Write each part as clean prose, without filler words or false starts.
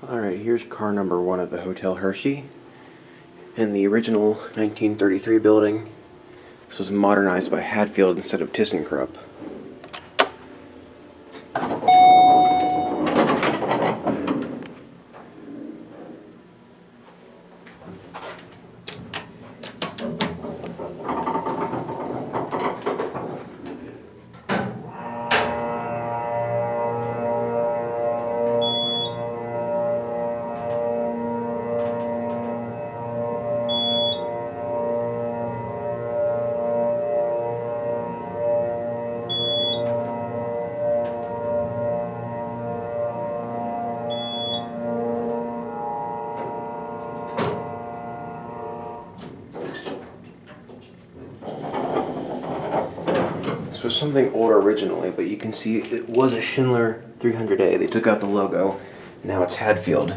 Alright, here's car number 1 at the Hotel Hershey. In the original 1933 building, this was modernized by Hadfield instead of ThyssenKrupp. This was something old originally, but you can see it was a Schindler 300A. They took out the logo. Now it's Hadfield.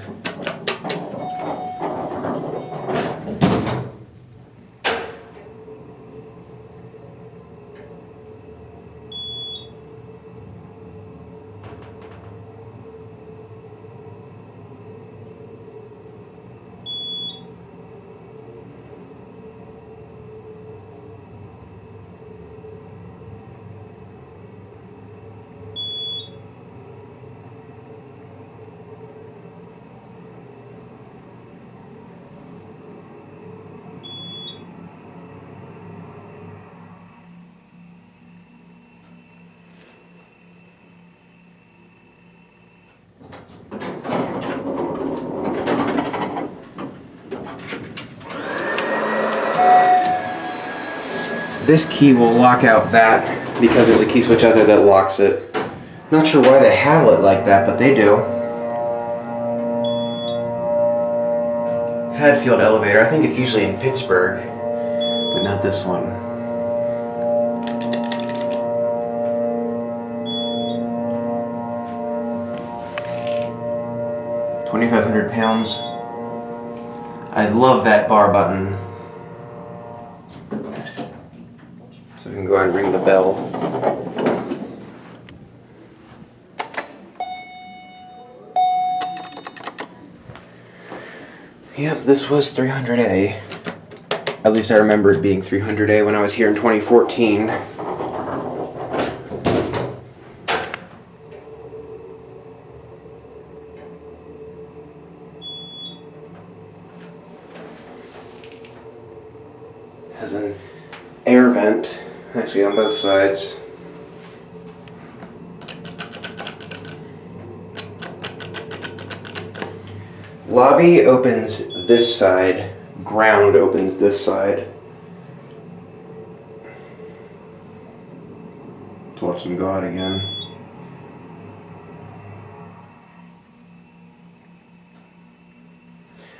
This key will lock out that because there's a key switch out there that locks it. Not sure why they have it like that, but they do. Hadfield elevator. I think it's usually in Pittsburgh, but not this one. £2,500. I love that bar button. So we can go ahead and ring the bell. Yep, this was 300A. At least I remember it being 300A when I was here in 2014. Has an air vent. Actually, on both sides. Lobby opens this side. Ground opens this side. Let's watch them go out again.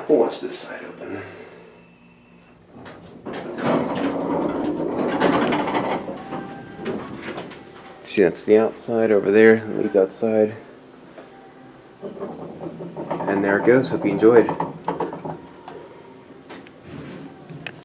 We'll watch this side open. See, that's the outside over there. It leads outside. And there it goes. Hope you enjoyed.